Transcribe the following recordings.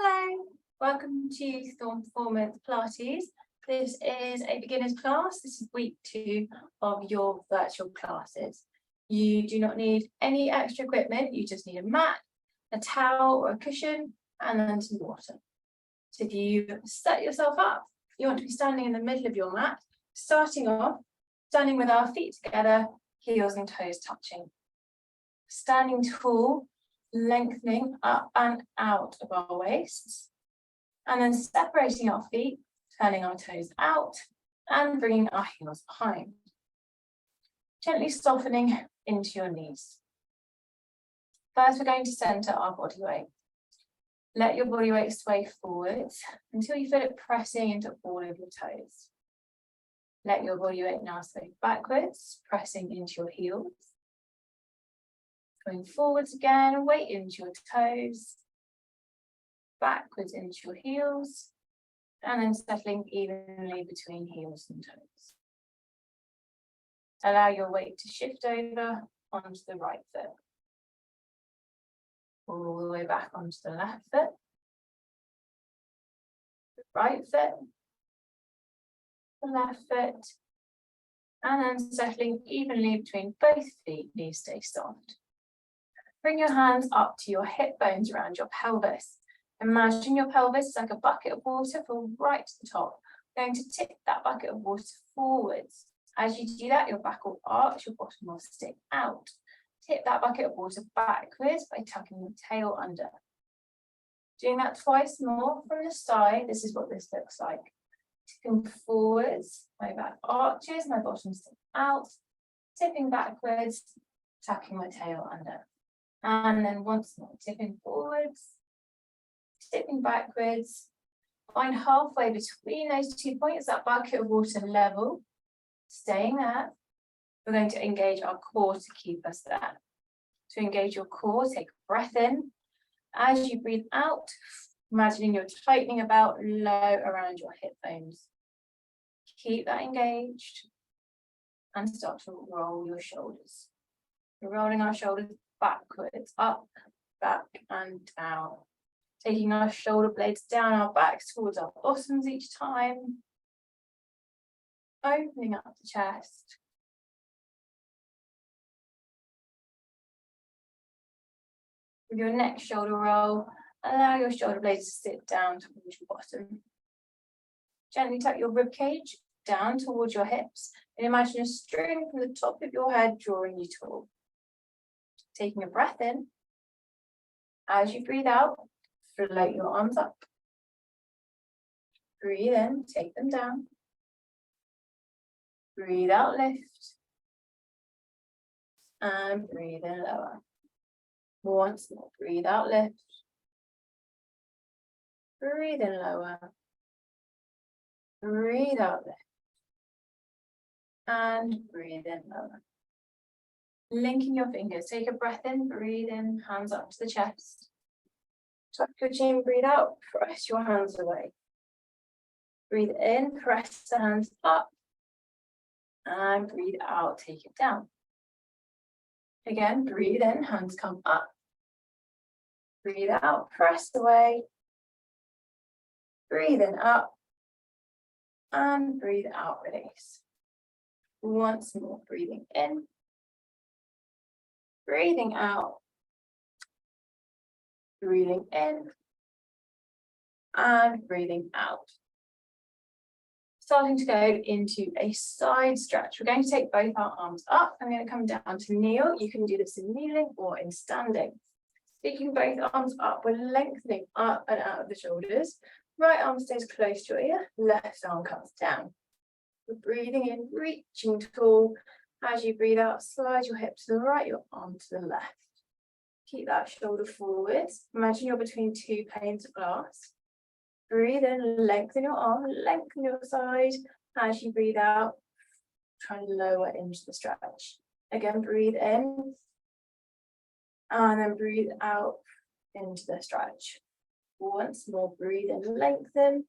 Hello, welcome to Storm Performance Pilates. This is a beginner's class. This is week 2 of your virtual classes. You do not need any extra equipment. You just need a mat, a towel or a cushion, and then some water. So if you set yourself up, you want to be standing in the middle of your mat, starting off, standing with our feet together, heels and toes touching. Standing tall, lengthening up and out of our waists, and then separating our feet, turning our toes out and bringing our heels behind. Gently softening into your knees. First, we're going to center our body weight. Let your body weight sway forwards until you feel it pressing into all of your toes. Let your body weight now sway backwards, pressing into your heels. Going forwards again, weight into your toes, backwards into your heels, and then settling evenly between heels and toes. Allow your weight to shift over onto the right foot. All the way back onto the left foot, the right foot, the left foot, and then settling evenly between both feet, knees stay soft. Bring your hands up to your hip bones around your pelvis. Imagine your pelvis is like a bucket of water filled right to the top. We're going to tip that bucket of water forwards. As you do that, your back will arch, your bottom will stick out. Tip that bucket of water backwards by tucking your tail under. Doing that twice more from the side, this is what this looks like. Tipping forwards, my back arches, my bottom sticks out. Tipping backwards, tucking my tail under. And then once more, tipping forwards, tipping backwards. Find halfway between those 2 points, that bucket of water level. Staying there. We're going to engage our core to keep us there. To engage your core, take a breath in. As you breathe out, imagining you're tightening about low around your hip bones. Keep that engaged and start to roll your shoulders. We're rolling our shoulders backwards, up, back and down. Taking our shoulder blades down our backs towards our bottoms each time. Opening up the chest. With your next shoulder roll, allow your shoulder blades to sit down towards your bottom. Gently tuck your rib cage down towards your hips and imagine a string from the top of your head drawing you tall. Taking a breath in. As you breathe out, float your arms up. Breathe in, take them down. Breathe out, lift. And breathe in, lower. Once more, breathe out, lift. Breathe in, lower. Breathe out, lift. And breathe in, lower. Linking your fingers, take a breath in, breathe in, hands up to the chest. Tuck your chin, breathe out, press your hands away. Breathe in, press the hands up. And breathe out, take it down. Again, breathe in, hands come up. Breathe out, press away. Breathe in, up. And breathe out, release. Once more, breathing in. Breathing out, breathing in, and breathing out. Starting to go into a side stretch. We're going to take both our arms up. I'm going to come down to kneel. You can do this in kneeling or in standing. Taking both arms up, we're lengthening up and out of the shoulders. Right arm stays close to your ear, left arm comes down. We're breathing in, reaching tall. As you breathe out, slide your hip to the right, your arm to the left. Keep that shoulder forwards. Imagine you're between 2 panes of glass. Breathe in, lengthen your arm, lengthen your side. As you breathe out, try and lower into the stretch. Again, breathe in. And then breathe out into the stretch. Once more, breathe in, lengthen.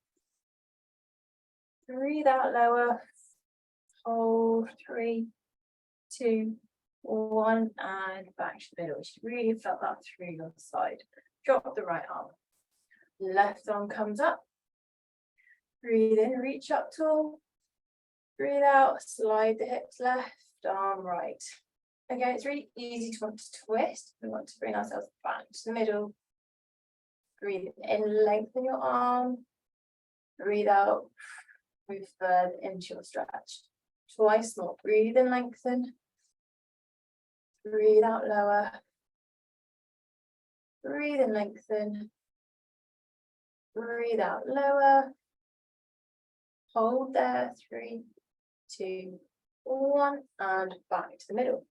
Breathe out, lower. Hold, 3, 2, 1, and back to the middle. You really felt that through your side. Drop the right arm. Left arm comes up. Breathe in, reach up tall. Breathe out, slide the hips left, arm right. Again, it's really easy to want to twist. We want to bring ourselves back to the middle. Breathe in, lengthen your arm. Breathe out, move further into your stretch. Twice more. Breathe in, lengthen. Breathe out, lower. Breathe in, lengthen. Breathe out, lower. Hold there, 3, 2, 1, and back to the middle.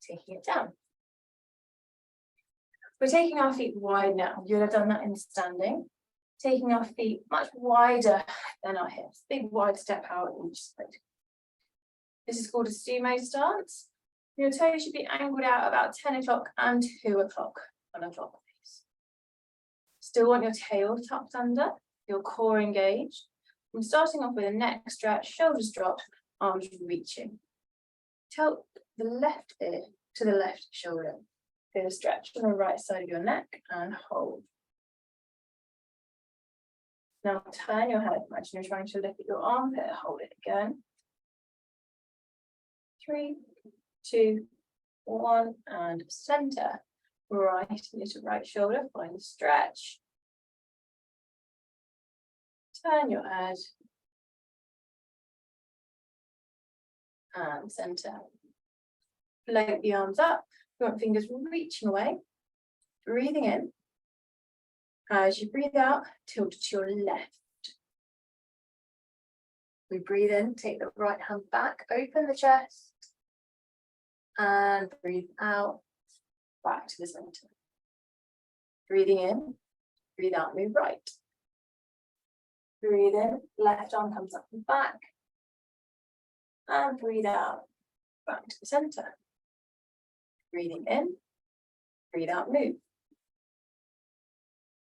Taking it down. We're taking our feet wide now. You'll have done that in standing. Taking our feet much wider than our hips. Big wide step out each side. This is called a sumo stance. Your toes should be angled out about 10 o'clock and 2 o'clock on a clockwise. Still want your tail tucked under, your core engaged. I'm starting off with a neck stretch, shoulders dropped, arms reaching. Tilt the left ear to the left shoulder. Feel a stretch on the right side of your neck and hold. Now turn your head. Imagine you're trying to lift your armpit. Hold it again. 3, 2, 1, and center. Right little right shoulder. Find the stretch. Turn your head. And center. Float the arms up. You want fingers reaching away. Breathing in. As you breathe out, tilt to your left. We breathe in, take the right hand back, open the chest. And breathe out, back to the center. Breathing in, breathe out, move right. Breathe in, left arm comes up and back. And breathe out, back to the center. Breathing in, breathe out, move.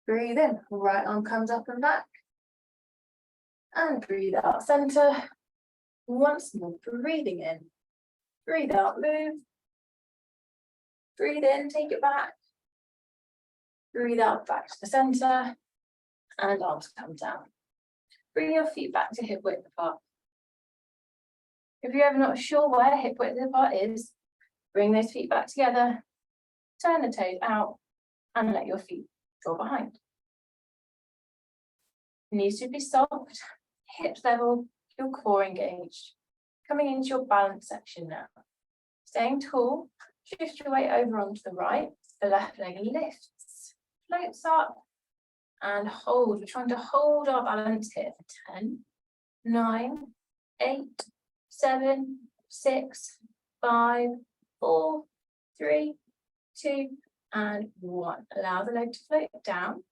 Breathe in, right arm comes up and back. And breathe out, center. Once more, breathing in. Breathe out, move. Breathe in, take it back. Breathe out, back to the center. And arms come down. Bring your feet back to hip width apart. If you're ever not sure where hip width apart is, bring those feet back together. Turn the toes out and let your feet draw behind. Knees should be soft, hips level, your core engaged. Coming into your balance section now. Staying tall, shift your weight over onto the right. The left leg lifts, floats up, and hold. We're trying to hold our balance here for 10, 9, 8, 7, 6, 5, 4, 3, 2, and 1. Allow the leg to float down.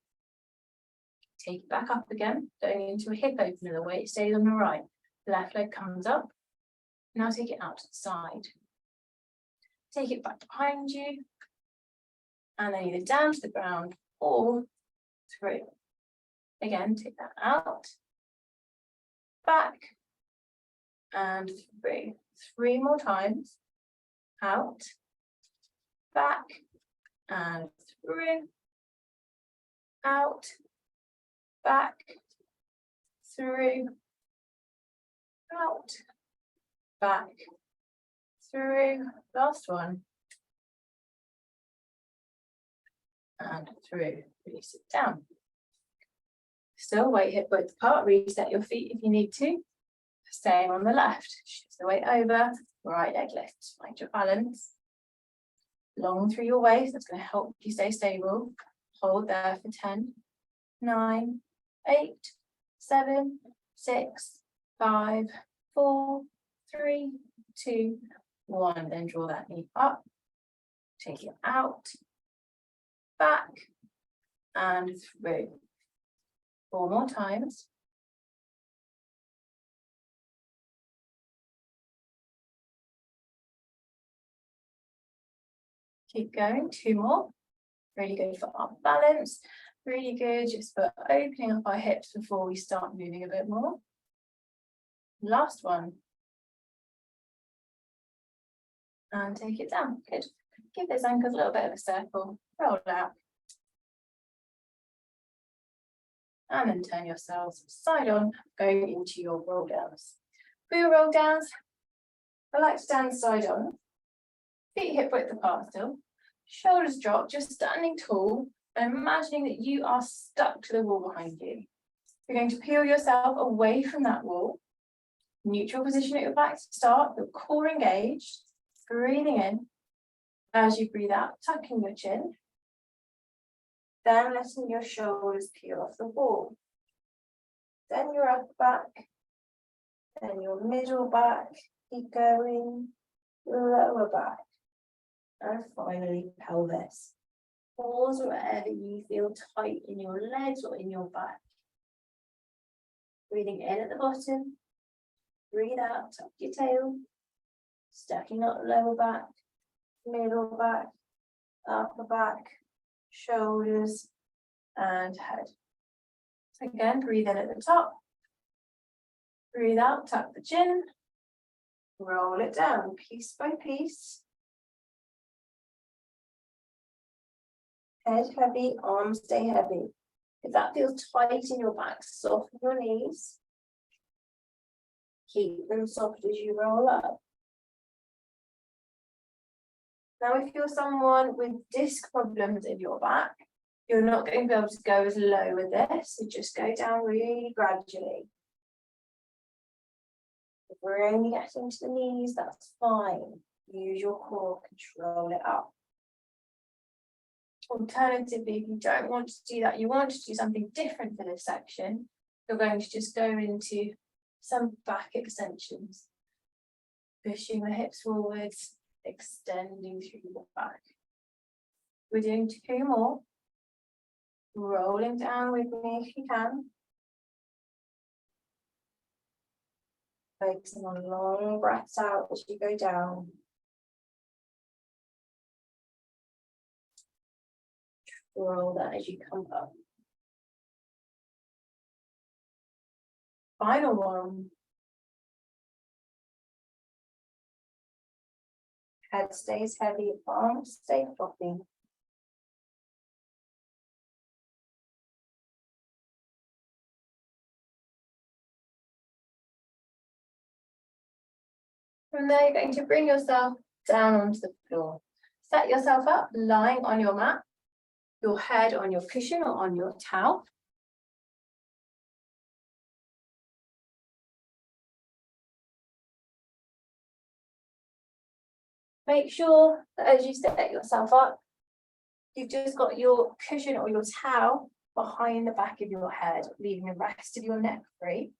Take it back up again, going into a hip opener. The weight stays on the right. Left leg comes up. Now take it out to the side. Take it back behind you. And then either down to the ground or through. Again, take that out. Back. And through. 3 more times. Out. Back. And through. Out. Back, through, out, back, through, last one, and through, release it down. Still weight hip width apart, reset your feet if you need to. Same on the left, shift the weight over, right leg lifts, find your balance. Long through your waist, that's going to help you stay stable. Hold there for 10, 9, 8, 7, 6, 5, 4, 3, 2, 1. Then draw that knee up. Take it out. Back. And through. 4 more times. Keep going. 2 more. Really good for our balance. Really good just for opening up our hips before we start moving a bit more. Last one. And take it down. Good. Give those ankles a little bit of a circle. Roll out. And then turn yourselves side on, going into your roll downs. For your roll downs, I like to stand side on, feet hip width apart still, shoulders drop, just standing tall and imagining that you are stuck to the wall behind you. You're going to peel yourself away from that wall. Neutral position at your back to start, your core engaged, breathing in. As you breathe out, tucking your chin. Then letting your shoulders peel off the wall. Then your upper back, then your middle back, keep going, lower back, and finally pelvis. Pause wherever you feel tight in your legs or in your back. Breathing in at the bottom, breathe out, tuck your tail, stacking up lower back, middle back, upper back, shoulders, and head. So again, breathe in at the top, breathe out, tuck the chin, roll it down piece by piece. Head heavy, arms stay heavy. If that feels tight in your back, soften your knees. Keep them soft as you roll up. Now, if you're someone with disc problems in your back, you're not going to be able to go as low with this, so just go down really gradually. If we're only getting to the knees, that's fine. Use your core, control it up. Alternatively, if you don't want to do that, you want to do something different for this section, you're going to just go into some back extensions. Pushing the hips forwards, extending through the back. We're doing 2 more. Rolling down with me if you can. Focusing on long breaths out as you go down. Roll that as you come up. Final one. Head stays heavy, arms stay floppy. From there, you're going to bring yourself down onto the floor. Set yourself up, lying on your mat, your head on your cushion or on your towel. Make sure that as you set yourself up, you've just got your cushion or your towel behind the back of your head, leaving the rest of your neck free.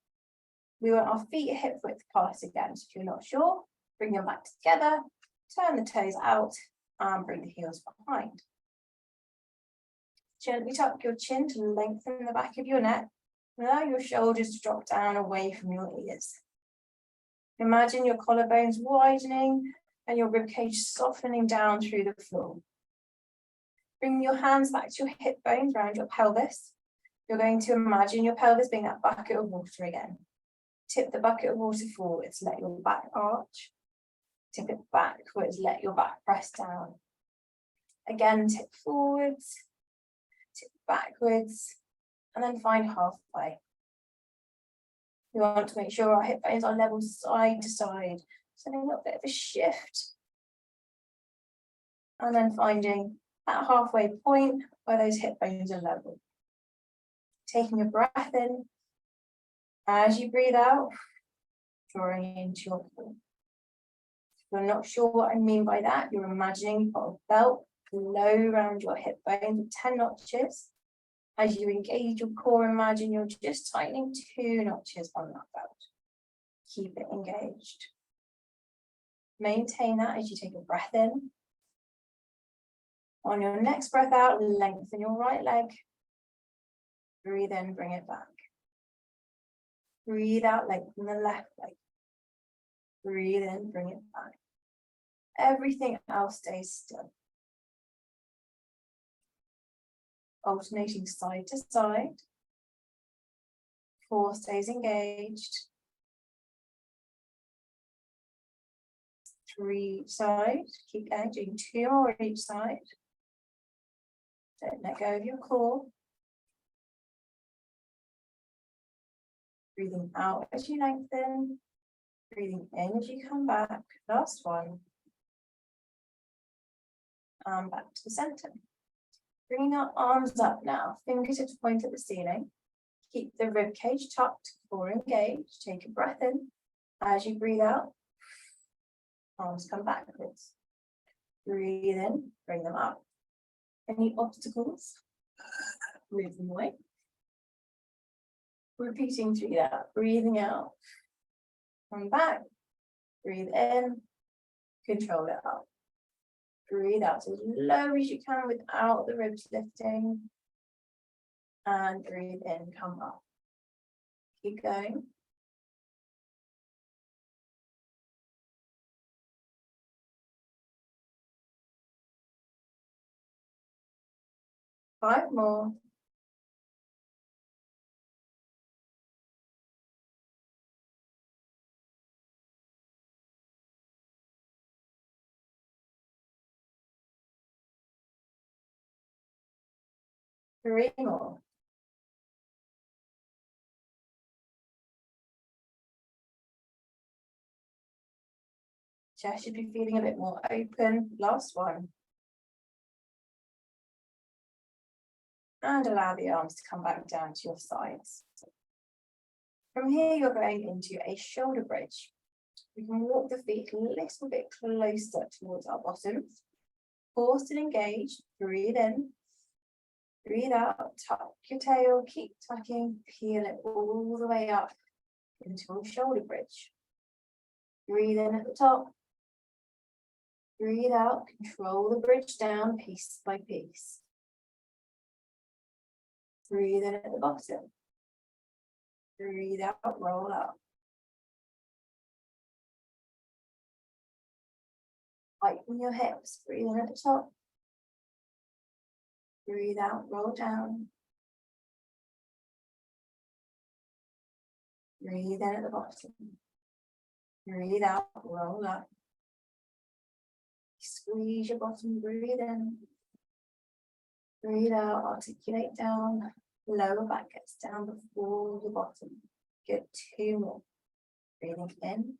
We want our feet hip width apart again. So if you're not sure, bring your mat together, turn the toes out, and bring the heels behind. Gently tuck your chin to lengthen the back of your neck. Allow your shoulders to drop down away from your ears. Imagine your collarbones widening and your ribcage softening down through the floor. Bring your hands back to your hip bones around your pelvis. You're going to imagine your pelvis being that bucket of water again. Tip the bucket of water forwards, let your back arch. Tip it backwards, let your back press down. Again, tip forwards, tip backwards, and then find halfway. We want to make sure our hip bones are level side to side, so a little bit of a shift. And then finding that halfway point where those hip bones are level. Taking a breath in. As you breathe out, drawing into your core. If you're not sure what I mean by that, you're imagining you've got a belt low around your hip bones with 10 notches. As you engage your core, imagine you're just tightening 2 notches on that belt. Keep it engaged. Maintain that as you take a breath in. On your next breath out, lengthen your right leg. Breathe in, bring it back. Breathe out, lengthen the left leg. Breathe in, bring it back. Everything else stays still. Alternating side to side. Core stays engaged. 3 each side. Keep going, doing 2 more each side. Don't let go of your core. Breathing out as you lengthen. Breathing in as you come back. Last one. And back to the center. Bringing our arms up now. Fingertips point at the ceiling. Keep the rib cage tucked, core engaged. Take a breath in. As you breathe out, arms come backwards. Breathe in, bring them up. Any obstacles? Move them away. Repeating through that. Breathing out. Come back. Breathe in. Control it up. Breathe out as low as you can without the ribs lifting. And breathe in, come up. Keep going. Five more. Three more. Chest should be feeling a bit more open. Last one. And allow the arms to come back down to your sides. From here, you're going into a shoulder bridge. We can walk the feet a little bit closer towards our bottoms. Core still engaged. Breathe in. Breathe out. Tuck your tail. Keep tucking. Peel it all the way up into a shoulder bridge. Breathe in at the top. Breathe out. Control the bridge down piece by piece. Breathe in at the bottom. Breathe out, roll up. Tighten your hips. Breathe in at the top. Breathe out, roll down. Breathe in at the bottom. Breathe out, roll up. Squeeze your bottom, breathe in. Breathe out, articulate down. Lower back gets down before the bottom. Good, two more. Breathing in.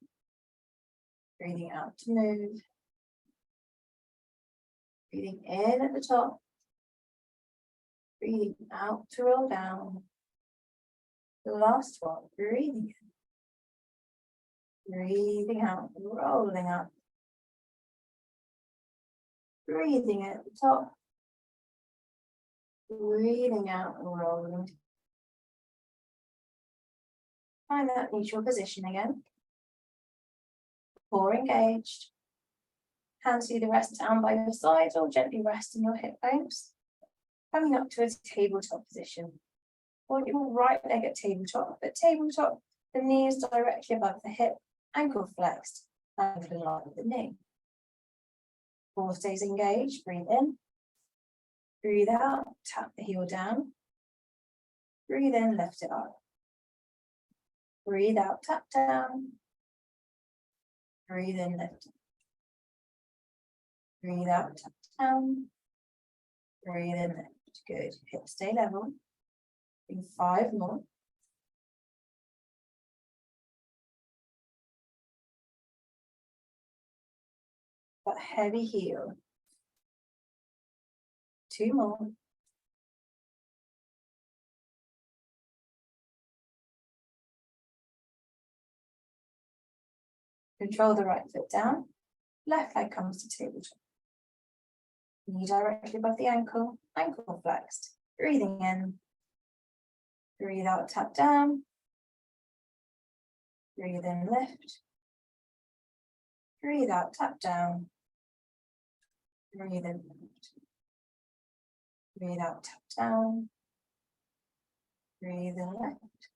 Breathing out to move. Breathing in at the top. Breathing out to roll down. The last one, breathing in. Breathing out, rolling up. Breathing in at the top. Breathing out and rolling. Find that neutral position again. Core engaged. Hands either rest down by your sides or gently rest in your hip bones. Coming up to a tabletop position. Point your right leg at tabletop. At tabletop, the knee is directly above the hip, ankle flexed, ankle in line with the knee. Core stays engaged. Breathe in. Breathe out. Tap the heel down. Breathe in. Lift it up. Breathe out. Tap down. Breathe in. Lift it. Breathe out. Tap down. Breathe in. Lift. Good. Hips stay level. Do 5 more. But heavy heel. 2 more. Control the right foot down. Left leg comes to tabletop. Knee directly above the ankle, ankle flexed. Breathing in. Breathe out, tap down. Breathe in, lift. Breathe out, tap down. Breathe in, lift. Breathe out, tap down. Breathe in, lift.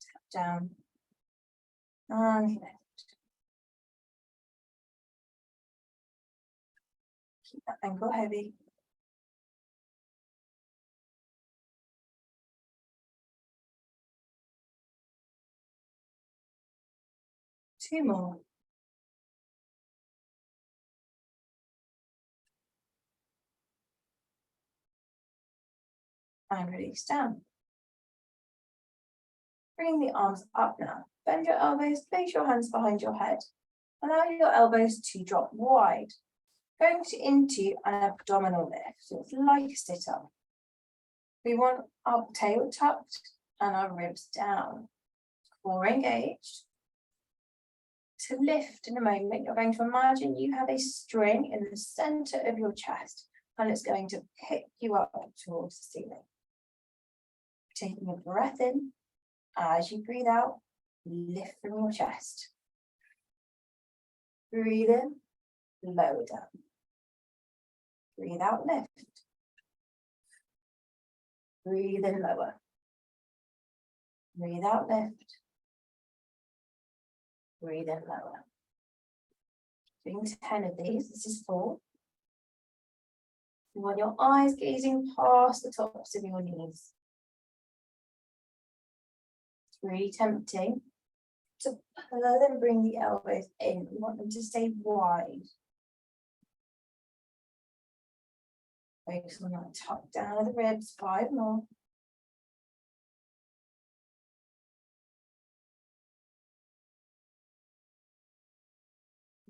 Tap down. And lift. Keep that ankle heavy. Two more. And release down. Bring the arms up now. Bend your elbows, place your hands behind your head. Allow your elbows to drop wide. Going into an abdominal lift, so it's like a sit-up. We want our tail tucked and our ribs down. Core engaged. To lift in a moment, you're going to imagine you have a string in the center of your chest and it's going to pick you up towards the ceiling. Taking a breath in, as you breathe out, lift from your chest. Breathe in, lower down. Breathe out, lift. Breathe in, lower. Breathe out, lift. Breathe in, lower. Doing 10 of these, this is 4. You want your eyes gazing past the tops of your knees. It's really tempting to pull and bring the elbows in. We want them to stay wide. Focus on that tuck down of the ribs, 5 more.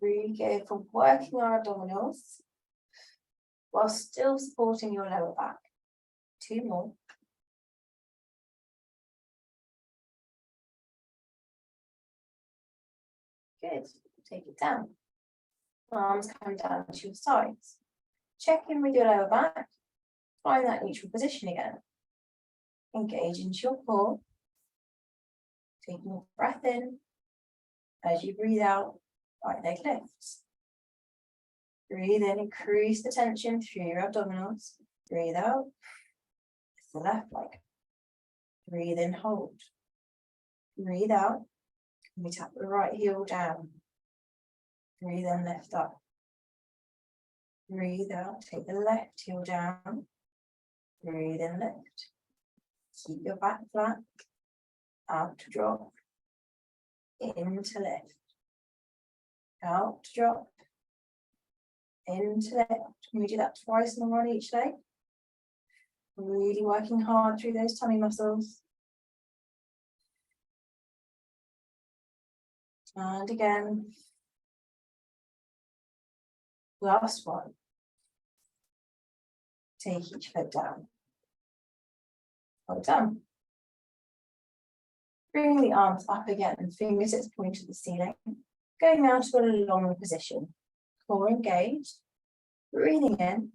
Really good for working our abdominals while still supporting your lower back. 2 more. Good. Take it down. Arms come down to your sides. Check in with your lower back. Find that neutral position again. Engage into your core. Taking a breath in. As you breathe out, right leg lifts. Breathe in, increase the tension through your abdominals. Breathe out. Lift the left leg. Breathe in, hold. Breathe out. We tap the right heel down. Breathe in, lift up. Breathe out, take the left heel down. Breathe in, lift. Keep your back flat. Out to drop. In to lift. Out to drop. In to lift. We do that twice in a row each leg. Really working hard through those tummy muscles. And again. Last one. Take each foot down. Well done. Bring the arms up again, fingertips point to the ceiling. Going now to a long position. Core engaged. Breathing in.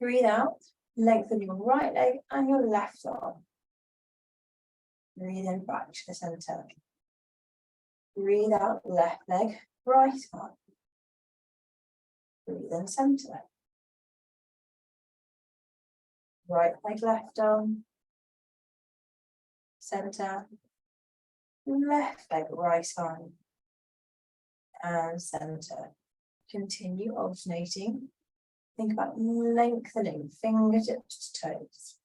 Breathe out. Lengthen your right leg and your left arm. Breathe in back to the center. Breathe out, left leg, right arm. Breathe in center. Right leg, left arm. Center. Left leg, right arm. And center. Continue alternating. Think about lengthening fingertips to toes.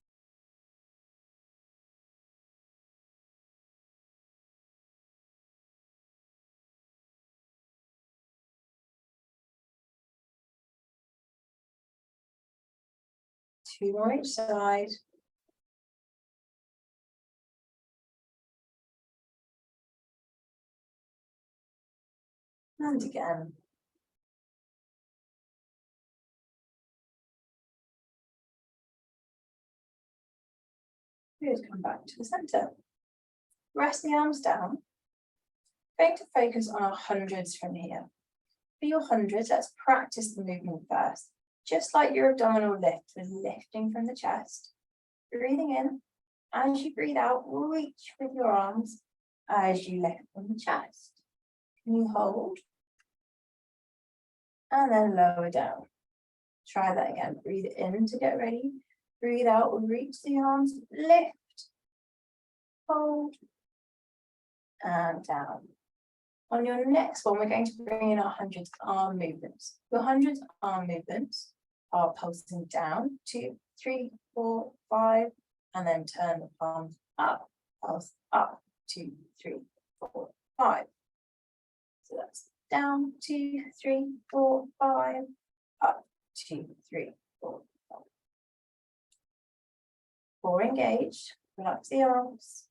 Two more each side. And again. Good, come back to the center. Rest the arms down. Going to focus on our hundreds from here. For your hundreds, let's practice the movement first. Just like your abdominal lift with lifting from the chest. Breathing in. As you breathe out, reach with your arms as you lift from the chest. Can you hold? And then lower down. Try that again. Breathe in to get ready. Breathe out, reach the arms, lift, hold, and down. On your next one, we're going to bring in our hundreds arm movements. Your hundreds arm movements are pulsing down, 2, 3, 4, 5, and then turn the palms up, pulse up, 2, 3, 4, 5. So that's down, 2, 3, 4, 5, up, 2, 3, 4, 5. Core engaged, relax the arms,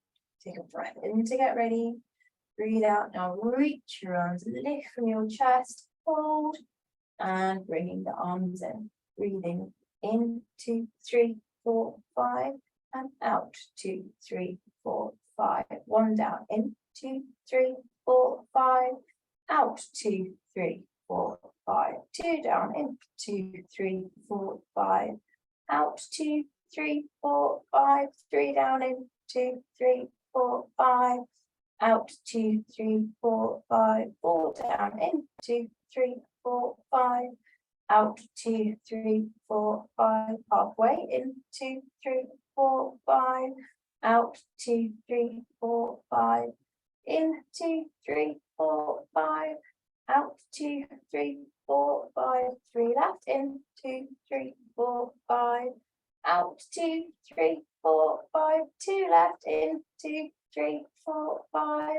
Take a breath in to get ready. Breathe out. Now reach your arms, lift from your chest, hold, and bringing the arms in. Breathing in, 2, 3, 4, 5, and out, 2, 3, 4, 5. One down, in, 2, 3, 4, 5, out, 2, 3, 4, 5. Two down, in, 2, 3, 4, 5, out, 2, 3, 4, 5. Three down, in, 2, 3, 4, 5. Out, 2, 3, 4, 5. Four down, in, 2, 3, 4, 5. Out, 2, 3, 4, 5. Halfway, in, 2, 3, 4, 5. Out, 2, 3, 4, 5. In, 2, 3, 4, 5. Out, 2, 3, 4, 5. Three left, in, 2, 3, 4, 5. Out, 2, 3, 4, 5. Two left, in, 2, 3, 4, 5.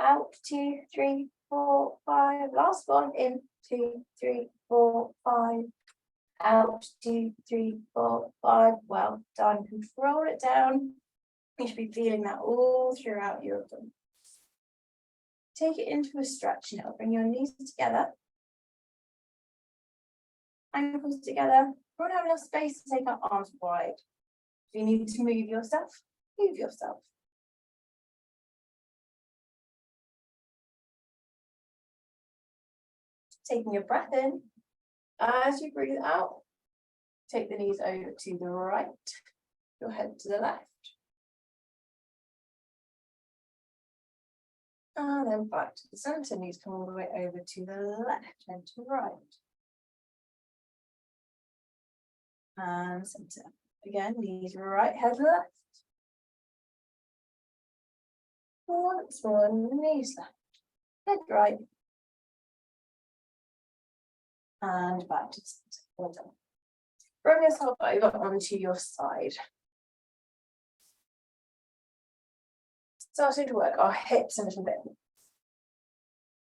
Out, 2, 3, 4, 5. Last one, in, 2, 3, 4, 5. Out, 2, 3, 4, 5. Well done. Control it down. You should be feeling that all throughout your abdomen. Take it into a stretch now. Bring your knees together. Ankles together. We won't have enough space to take our arms wide. If you need to move yourself, move yourself. Taking a breath in. As you breathe out, take the knees over to the right, your head to the left. And then back to the center, knees come all the way over to the left, head to right. And center. Again, knees right, head left. Once more, knees left, head right. And back to the center. Well done. Bring yourself over onto your side. Starting to work our hips a little bit.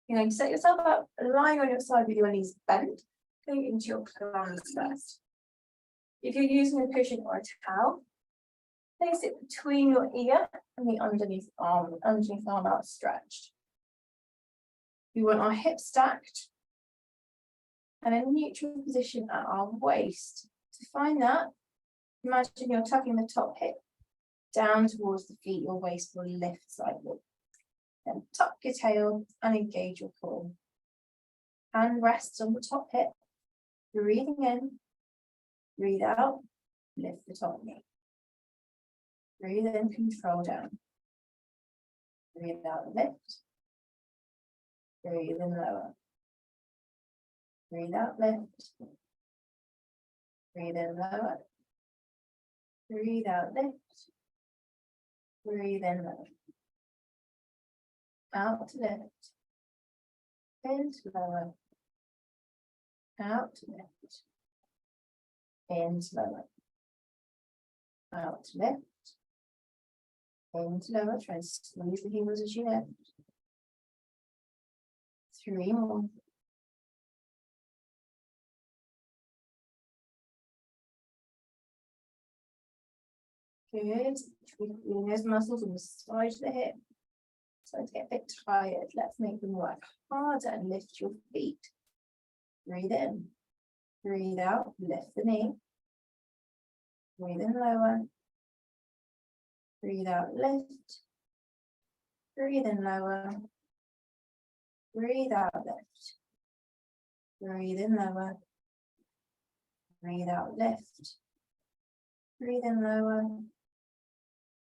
You're going to set yourself up, lying on your side with your knees bent, going into your planks first. If you're using a cushion or a towel, place it between your ear and the underneath arm outstretched. We want our hips stacked and a neutral position at our waist. To find that, imagine you're tucking the top hip down towards the feet, your waist will lift slightly. Then tuck your tail and engage your core. Hand rests on the top hip. Breathing in, breathe out, lift the top knee. Breathe in, control down. Breathe out, lift. Breathe in, lower. Breathe out, lift. Breathe in, lower. Breathe out, lift. Breathe in, lower. Out, lift. Into lower. Out, lift. Into lower. Out, lift. Into lower. Try and squeeze the heels as you lift. 3 more. Good. Feeling those muscles on the side of the hip. Starting to get a bit tired. Let's make them work harder and lift your feet. Breathe in. Breathe out. Lift the knee. Breathe in, lower. Breathe out, lift. Breathe in, lower. Breathe out, lift. Breathe in, lower. Breathe out, lift. Breathe in, lower.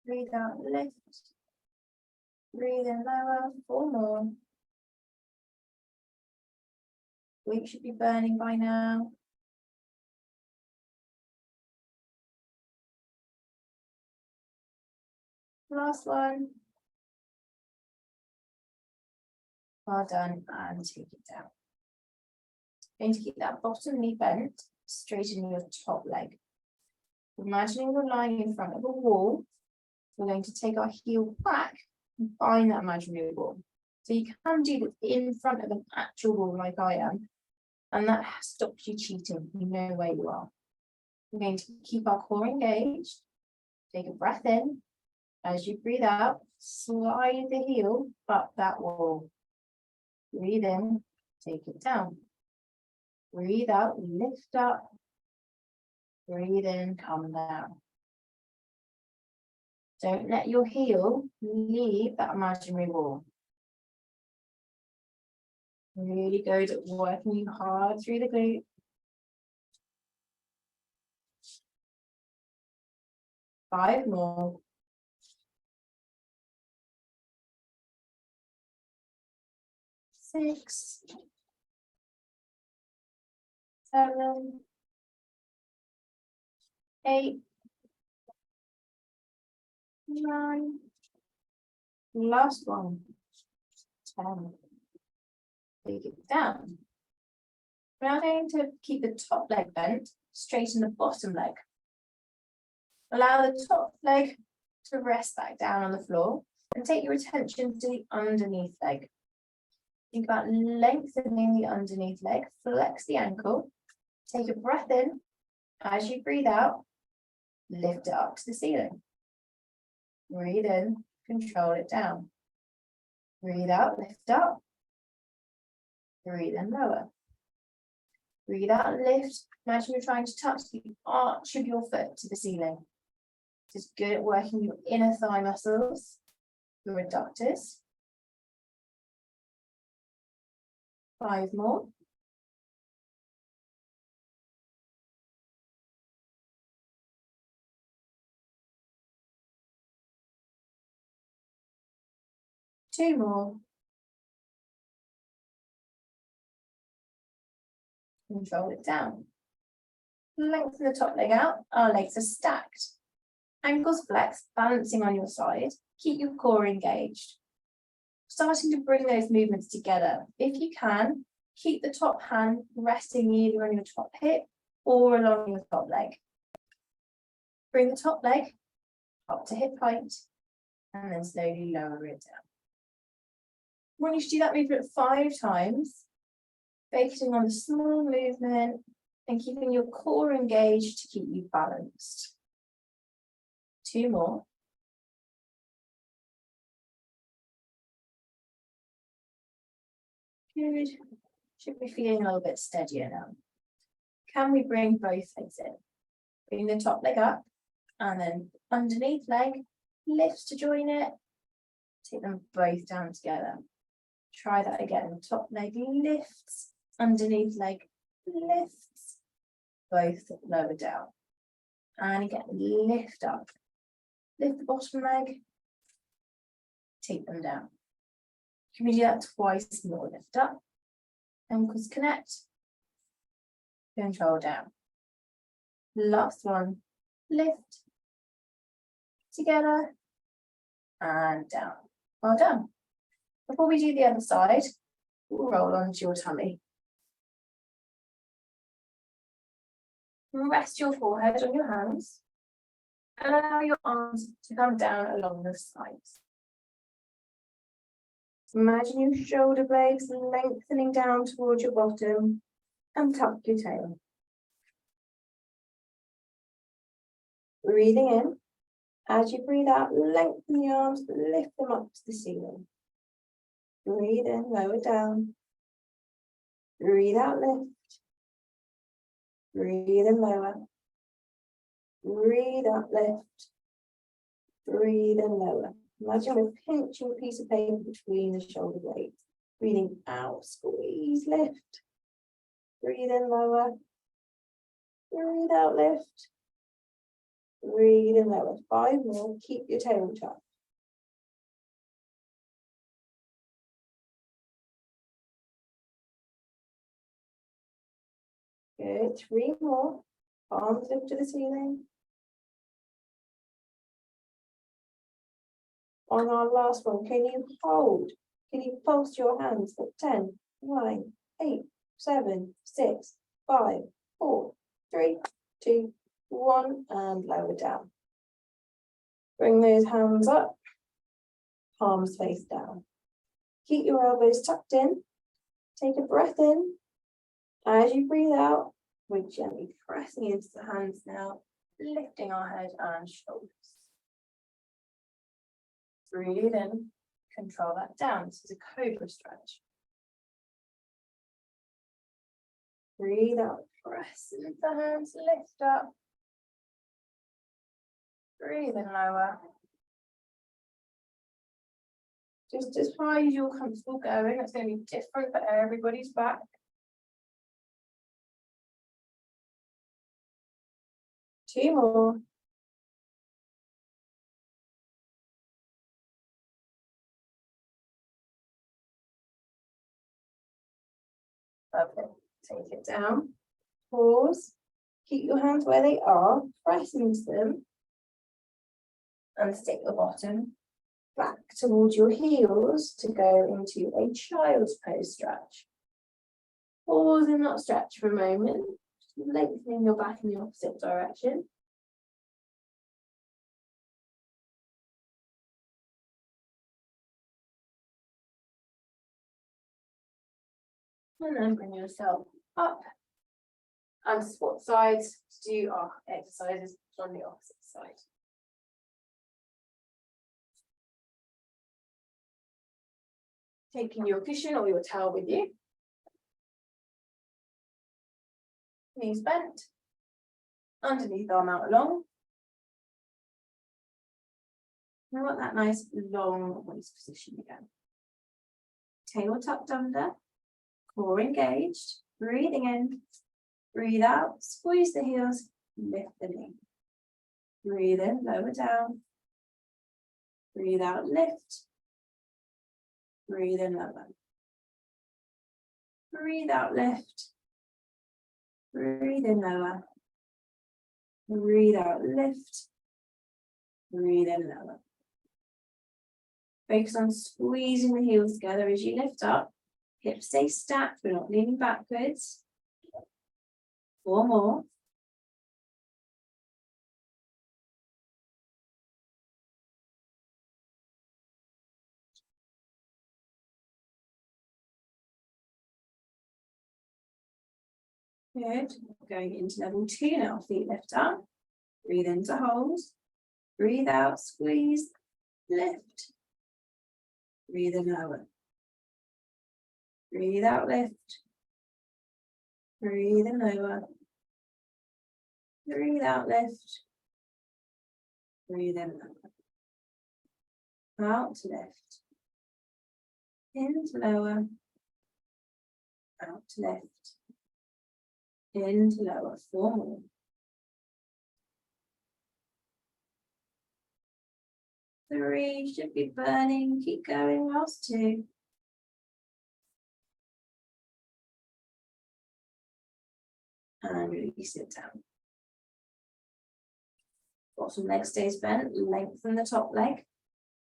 Breathe out, lift. Breathe in, lower. 4 more. Weight should be burning by now. Last one. Well done, and take it down. Going to keep that bottom knee bent, straighten your top leg. Imagining we're lying in front of a wall. We're going to take our heel back and find that imaginary wall. So you can do this in front of an actual wall like I am, and that stops you cheating. You know where you are. We're going to keep our core engaged. Take a breath in As you breathe out, slide the heel up that wall. Breathe in, take it down. Breathe out, lift up. Breathe in, come down. Don't let your heel leave that imaginary wall. Really good at working you hard through the glute. Five more. 6, 7, 8, 9. Last one. 10. Take it down. We're now going to keep the top leg bent, straighten the bottom leg. Allow the top leg to rest back down on the floor and take your attention to the underneath leg. Think about lengthening the underneath leg, flex the ankle, take a breath in. As you breathe out, lift it up to the ceiling. Breathe in, control it down. Breathe out, lift up. Breathe in, lower. Breathe out, lift. Imagine you're trying to touch the arch of your foot to the ceiling. This is good at working your inner thigh muscles, your adductors. 5 more. 2 more. Control it down. Lengthen the top leg out. Our legs are stacked. Ankles flex, balancing on your side. Keep your core engaged. Starting to bring those movements together. If you can, keep the top hand resting either on your top hip or along your top leg. Bring the top leg up to hip height and then slowly lower it down. I want you to do that movement 5 times, focusing on the small movement and keeping your core engaged to keep you balanced. 2 more. Good. Should be feeling a little bit steadier now. Can we bring both legs in? Bring the top leg up and then underneath leg lifts to join it. Take them both down together. Try that again. Top leg lifts, underneath leg lifts, both lower down. And again, lift up. Lift the bottom leg, take them down. Can we do that twice more? Lift up, ankles connect, control down. Last one, lift, together, and down. Well done. Before we do the other side, we'll roll onto your tummy. Rest your forehead on your hands and allow your arms to come down along the sides. Imagine your shoulder blades lengthening down towards your bottom and tuck your tail. Breathing in. As you breathe out, lengthen the arms, lift them up to the ceiling. Breathe in, lower down. Breathe out, lift. Breathe in, lower. Breathe up, lift. Breathe in, lower. Imagine we're pinching a piece of paper between the shoulder blades. Breathing out, squeeze, lift. Breathe in, lower. Breathe out, lift. Breathe in, lower. 5 more. Keep your tail tucked. Good. 3 more. Arms lift to the ceiling. On our last one, can you hold? Can you pulse your hands for 10, 9, 8, 7, 6, 5, 4, 3, 2, 1, and lower down. Bring those hands up, palms face down. Keep your elbows tucked in. Take a breath in. As you breathe out, we're gently pressing into the hands now, lifting our head and shoulders. Breathe in, control that down. This is a cobra stretch. Breathe out, press into the hands, lift up. Breathe in lower. Just as high as you're comfortable going. It's going to be different for everybody's back. Two more. Lovely. Take it down. Pause. Keep your hands where they are. Press into them. And stick the bottom back towards your heels to go into a child's pose stretch. Pause in that stretch for a moment. Just lengthening your back in the opposite direction. And then bring yourself up and swap sides to do our exercises on the opposite side. Taking your cushion or your towel with you. Knees bent. Underneath arm out long. We want that nice long waist position again. Tail tucked under. Core engaged, breathing in, breathe out, squeeze the heels, lift the knee. Breathe in, lower down. Breathe out, lift. Breathe in, lower. Breathe out, lift. Breathe in, lower. Breathe out, lift. Breathe in, lower. Focus on squeezing the heels together as you lift up. Hips stay stacked, we're not leaning backwards. 4 more. Good. Going into level 2 now. Feet lift up. Breathe in to hold. Breathe out, squeeze, lift. Breathe in, lower. Breathe out, lift. Breathe in, lower. Breathe out, lift. Breathe in, lower. Out, lift. Into lower. Out, lift. Into lower. 4 more. Three should be burning. Keep going. Last 2. And release it down. Bottom leg stays bent. Lengthen the top leg.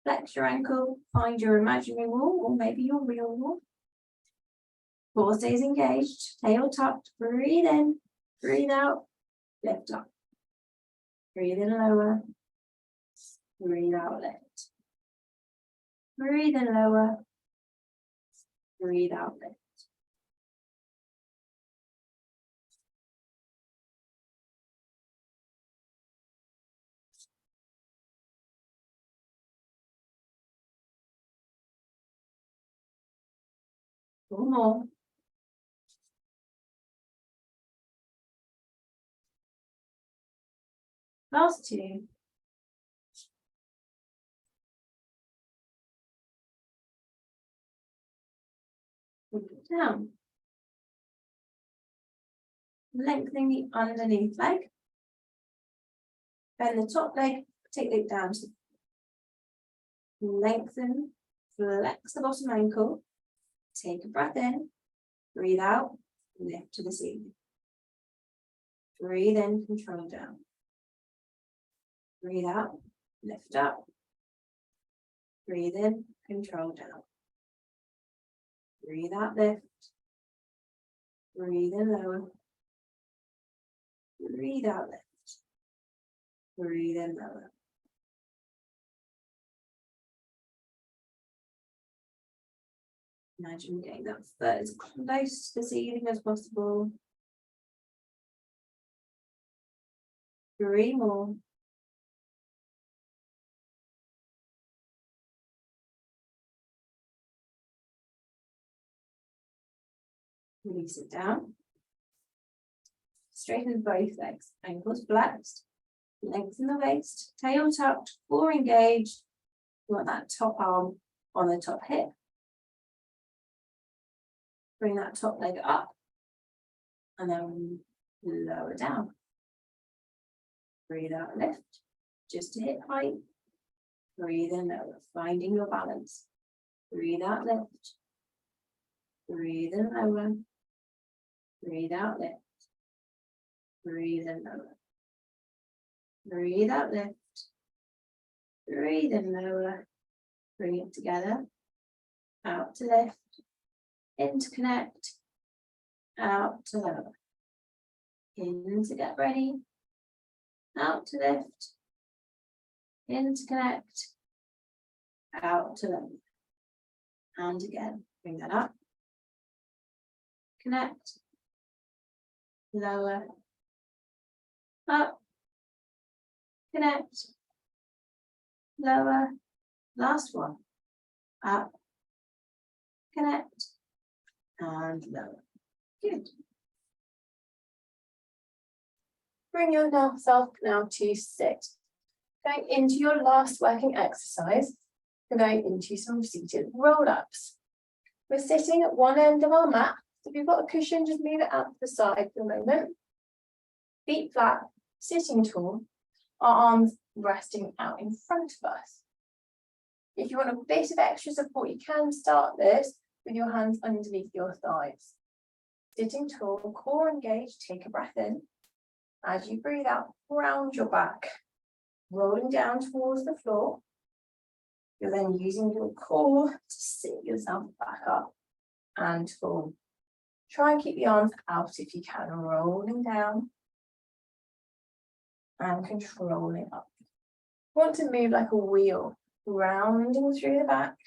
Flex your ankle. Find your imaginary wall or maybe your real wall. Core stays engaged. Tail tucked. Breathe in. Breathe out. Lift up. Breathe in lower. Breathe out, lift. Breathe in lower. Breathe out, lift. One more. Last 2. Put it down. Lengthening the underneath leg. Bend the top leg, take it down. Lengthen, flex the bottom ankle. Take a breath in. Breathe out, lift to the ceiling. Breathe in, control down. Breathe out, lift up. Breathe in, control down. Breathe out, lift. Breathe in, lower. Breathe out, lift. Breathe in, lower. Imagine getting that foot as close to the ceiling as possible. 3 more. Release it down. Straighten both legs, ankles flexed, lengthen the waist, tail tucked, core engaged. You want that top arm on the top hip. Bring that top leg up and then lower down. Breathe out, lift, just to hip height. Breathe in, lower, finding your balance. Breathe out, lift. Breathe in, lower. Breathe out, lift. Breathe in, lower. Breathe out, lift. Breathe in, lower. Bring it together. Out to lift. In to connect. Out to lower. In to get ready. Out to lift. In to connect. Out to lower. And again, bring that up. Connect. Lower. Up. Connect. Lower. Last one. Up. Connect. And lower. Good. Bring yourself now to sit. Going into your last working exercise, we're going into some seated roll-ups. We're sitting at one end of our mat. So if you've got a cushion, just move it out to the side for a moment. Feet flat, sitting tall, our arms resting out in front of us. If you want a bit of extra support, you can start this with your hands underneath your thighs. Sitting tall, core engaged, take a breath in. As you breathe out, round your back, rolling down towards the floor. You're then using your core to sit yourself back up and tall. Try and keep the arms out if you can, rolling down and controlling up. Want to move like a wheel, rounding through the back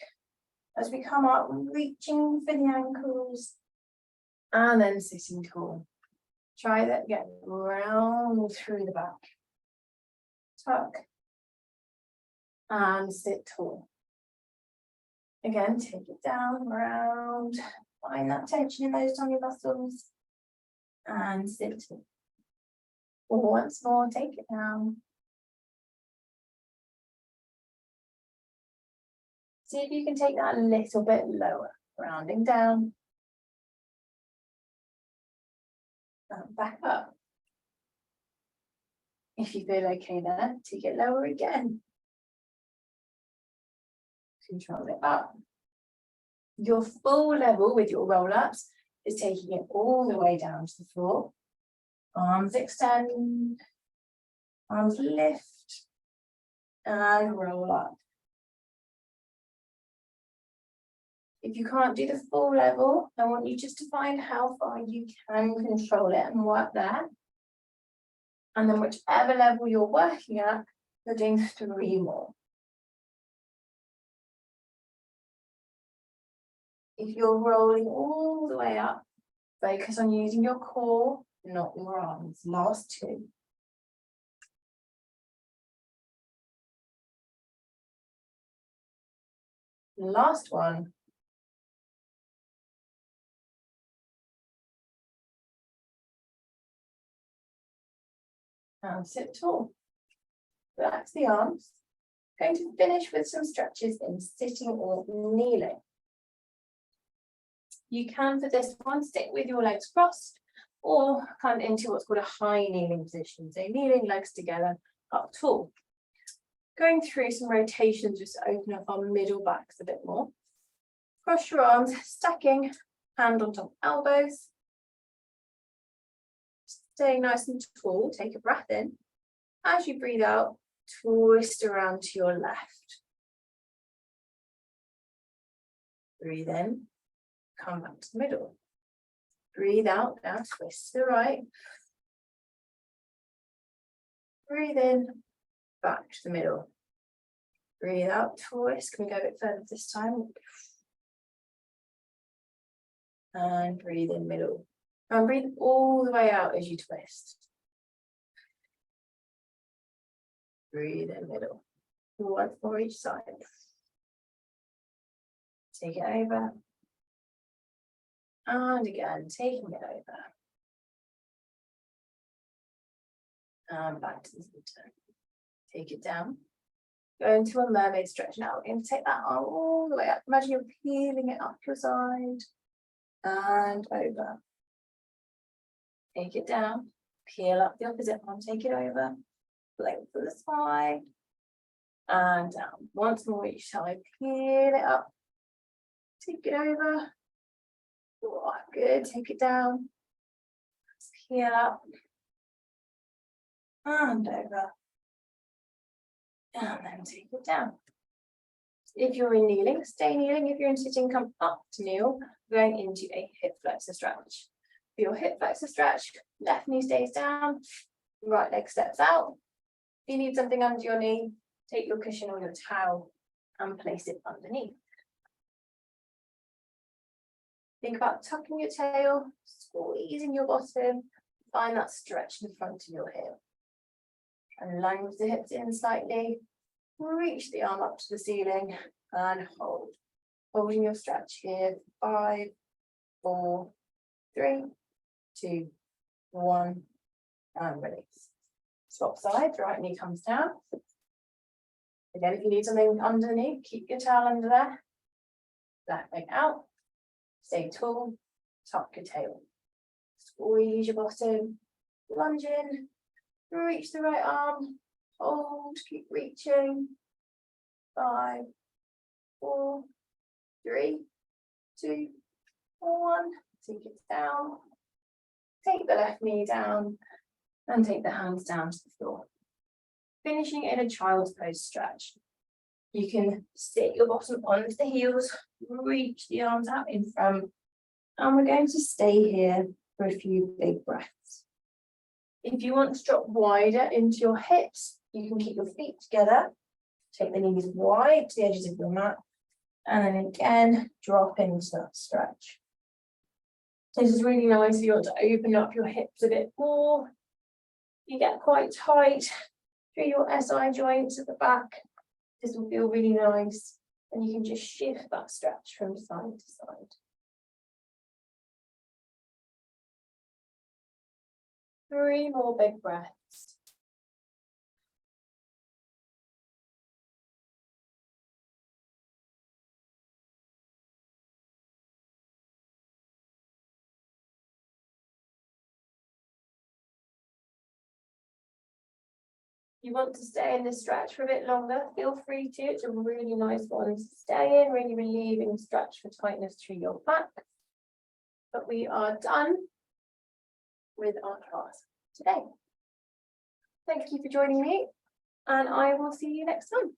as we come up, reaching for the ankles and then sitting tall. Try that again, round through the back. Tuck and sit tall. Again, take it down, round, find that tension in those tummy muscles and sit tall. Once more, take it down. See if you can take that a little bit lower, rounding down. And back up. If you feel okay there, take it lower again. Control it up. Your full level with your roll-ups is taking it all the way down to the floor. Arms extend, arms lift, and roll up. If you can't do the full level, I want you just to find how far you can control it and work there. And then whichever level you're working at, you're doing 3 more. If you're rolling all the way up, focus on using your core, not your arms. Last 2. Last one. And sit tall. Relax the arms. Going to finish with some stretches in sitting or kneeling. You can, for this one, stick with your legs crossed or come into what's called a high kneeling position. So kneeling, legs together, up tall. Going through some rotations just to open up our middle backs a bit more. Cross your arms, stacking, hand on top of elbows. Staying nice and tall, take a breath in. As you breathe out, twist around to your left. Breathe in, come back to the middle. Breathe out, now twist to the right. Breathe in, back to the middle. Breathe out, twist. Can we go a bit further this time? And breathe in, middle. And breathe all the way out as you twist. Breathe in, middle. One for each side. Take it over. And again, taking it over. And back to the center. Take it down. Go into a mermaid stretch now. We're going to take that arm all the way up. Imagine you're peeling it up your side. And over. Take it down. Peel up the opposite arm. Take it over. Length to the side. And down. Once more each side. Peel it up. Take it over. Oh, good. Take it down. Peel up. And over. And then take it down. If you're in kneeling, stay kneeling. If you're in sitting, come up to kneel, going into a hip flexor stretch. For your hip flexor stretch, left knee stays down, right leg steps out. If you need something under your knee, take your cushion or your towel and place it underneath. Think about tucking your tail, squeezing your bottom, find that stretch in the front of your hip. And lunge the hips in slightly, reach the arm up to the ceiling and hold. Holding your stretch here, 5, 4, 3, 2, 1, and release. Swap sides, right knee comes down. Again, if you need something underneath, keep your towel under there. Left leg out, stay tall, tuck your tail. Squeeze your bottom, lunge in, reach the right arm, hold, keep reaching. 5, 4, 3, 2, 1. Take it down. Take the left knee down and take the hands down to the floor. Finishing in a child's pose stretch. You can sit your bottom onto the heels, reach the arms out in front, and we're going to stay here for a few big breaths. If you want to drop wider into your hips, you can keep your feet together. Take the knees wide to the edges of your mat. And then again, drop into that stretch. This is really nice if you want to open up your hips a bit more. You get quite tight through your SI joints at the back. This will feel really nice. And you can just shift that stretch from side to side. 3 more big breaths. If you want to stay in this stretch for a bit longer, feel free to. It's a really nice one to stay in, really relieving stretch for tightness through your back. But we are done with our class today. Thank you for joining me, and I will see you next time.